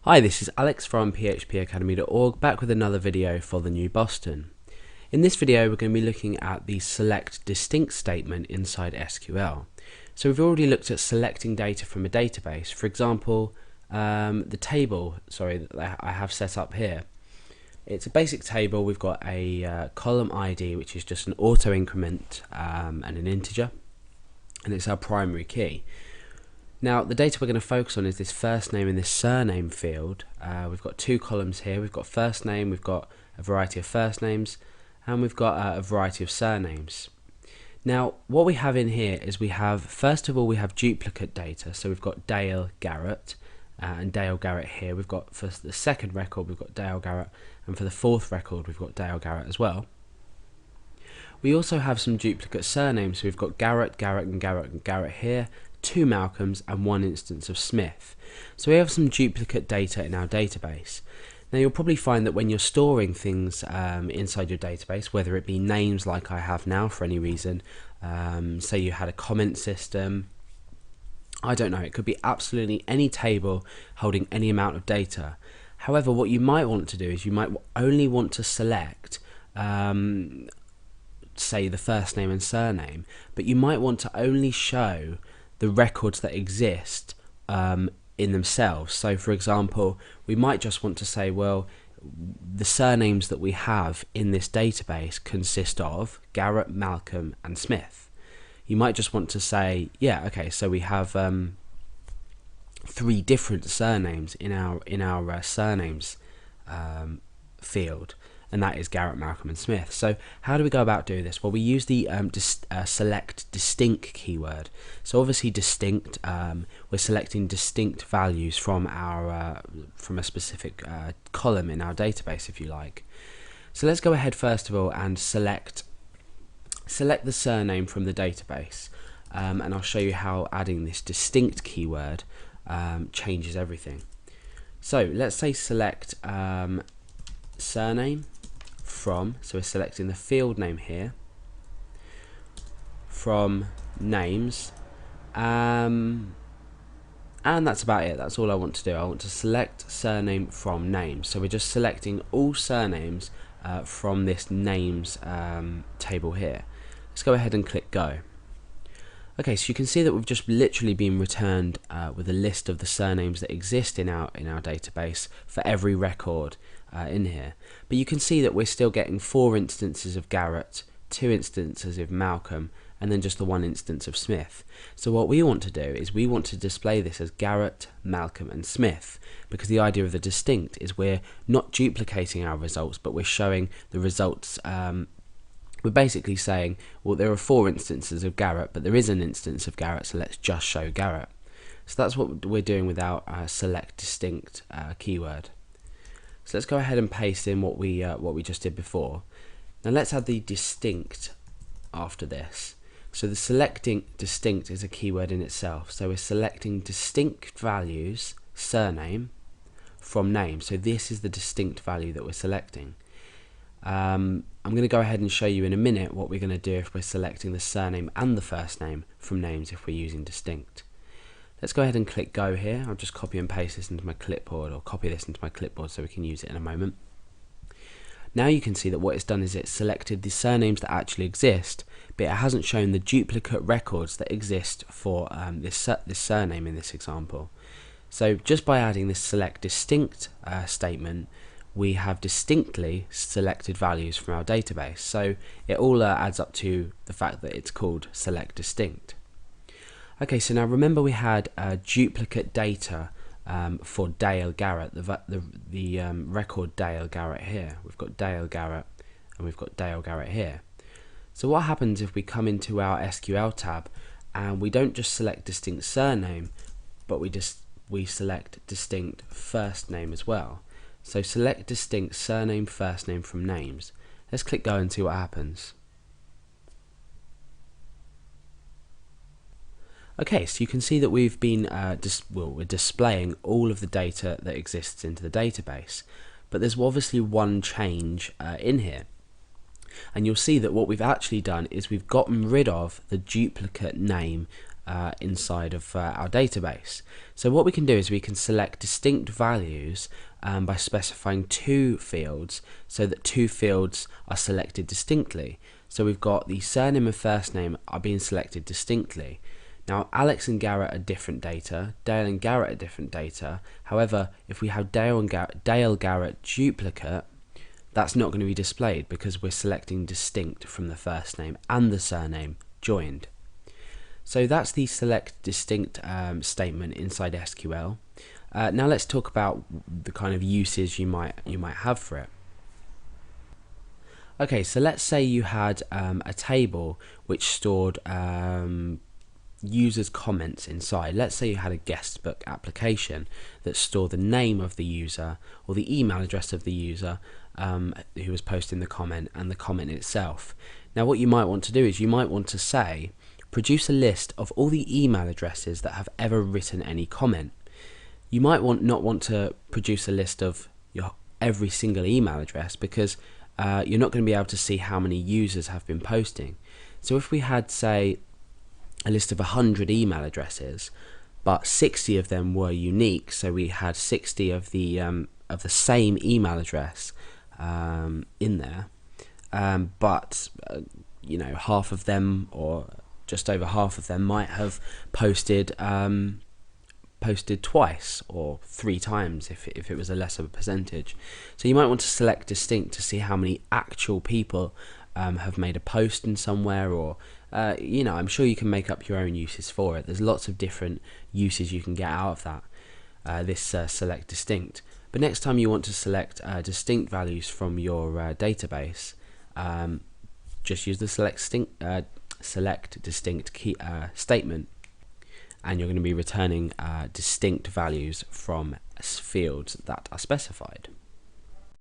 Hi, this is Alex from phpacademy.org, back with another video for the new Boston. In this video we're going to be looking at the select distinct statement inside SQL. So we've already looked at selecting data from a database. For example, the table that I have set up here. It's a basic table. We've got a column ID, which is just an auto increment and an integer, and it's our primary key. Now the data we're going to focus on is this first name and this surname field. We've got two columns here. We've got first name, we've got a variety of first names, and we've got a variety of surnames. Now what we have in here is first of all we have duplicate data. So we've got Dale Garrett and Dale Garrett here. We've got for the second record we've got Dale Garrett, and for the fourth record we've got Dale Garrett as well. We also have some duplicate surnames. So we've got Garrett, Garrett and Garrett and Garrett here, two Malcolms and one instance of Smith. So we have some duplicate data in our database. Now you'll probably find that when you're storing things inside your database, whether it be names like I have now for any reason, say you had a comment system, I don't know, it could be absolutely any table holding any amount of data. However, what you might want to do is you might only want to select say the first name and surname, but you might want to only show the records that exist in themselves. So for example, we might just want to say, well, the surnames that we have in this database consist of Garrett, Malcolm and Smith. You might just want to say, yeah, okay, so we have three different surnames in our surnames field, and that is Garrett, Malcolm and Smith. So how do we go about doing this? Well, we use the select distinct keyword. So obviously distinct, we're selecting distinct values from our from a specific column in our database, if you like. So let's go ahead first of all and select the surname from the database, and I'll show you how adding this distinct keyword changes everything. So let's say select surname from, so we're selecting the field name here, from names, and that's about it. That's all I want to do. I want to select surname from names. So we're just selecting all surnames from this names table here. Let's go ahead and click go. Okay, so you can see that we've just literally been returned with a list of the surnames that exist in our database for every record in here. But you can see that we're still getting 4 instances of Garrett, 2 instances of Malcolm, and then just the 1 instance of Smith. So what we want to do is we want to display this as Garrett, Malcolm and Smith, because the idea of the distinct is we're not duplicating our results, but we're showing the results. We're basically saying, well, there are 4 instances of Garrett, but there is an instance of Garrett, so let's just show Garrett. So that's what we're doing with our select distinct keyword. So let's go ahead and paste in what we just did before. Now let's add the distinct after this. So the selecting distinct is a keyword in itself. So we're selecting distinct values, surname, from name. So this is the distinct value that we're selecting. I'm going to go ahead and show you in a minute what we're going to do if we're selecting the surname and the first name from names if we're using distinct. Let's go ahead and click go here. I'll just copy and paste this into my clipboard, or copy this into my clipboard so we can use it in a moment. Now you can see that what it's done is it's selected the surnames that actually exist, but it hasn't shown the duplicate records that exist for this surname in this example. So just by adding this select distinct statement, we have distinctly selected values from our database. So it all adds up to the fact that it's called select distinct. Okay, so now remember we had duplicate data for Dale Garrett, the record Dale Garrett here. We've got Dale Garrett and we've got Dale Garrett here. So what happens if we come into our SQL tab and we don't just select distinct surname, but we select distinct first name as well. So select distinct surname, first name from names. Let's click go and see what happens. Okay, so you can see that we've been we're displaying all of the data that exists into the database, but there's obviously one change in here. And you'll see that what we've actually done is we've gotten rid of the duplicate name inside of our database. So what we can do is we can select distinct values by specifying two fields, so that two fields are selected distinctly. So we've got the surname and first name are being selected distinctly. Now Alex and Garrett are different data, Dale and Garrett are different data. However, if we have Dale Garrett duplicate, that's not going to be displayed because we're selecting distinct from the first name and the surname joined. So that's the select distinct statement inside SQL. Now let's talk about the kind of uses you might have for it. Okay, so let's say you had a table which stored users' comments inside. Let's say you had a guestbook application that stored the name of the user or the email address of the user who was posting the comment and the comment itself. Now what you might want to do is you might want to say, produce a list of all the email addresses that have ever written any comment. You might not want to produce a list of every single email address because you're not going to be able to see how many users have been posting. So if we had, say, a list of 100 email addresses, but 60 of them were unique, so we had 60 of the same email address in there, but half of them, or just over half of them, might have posted twice or 3 times if it was a less of a percentage. So you might want to select distinct to see how many actual people have made a post in somewhere, or I'm sure you can make up your own uses for it. There's lots of different uses you can get out of that, this select distinct. But next time you want to select distinct values from your database, just use the select distinct key statement, and you're going to be returning distinct values from fields that are specified.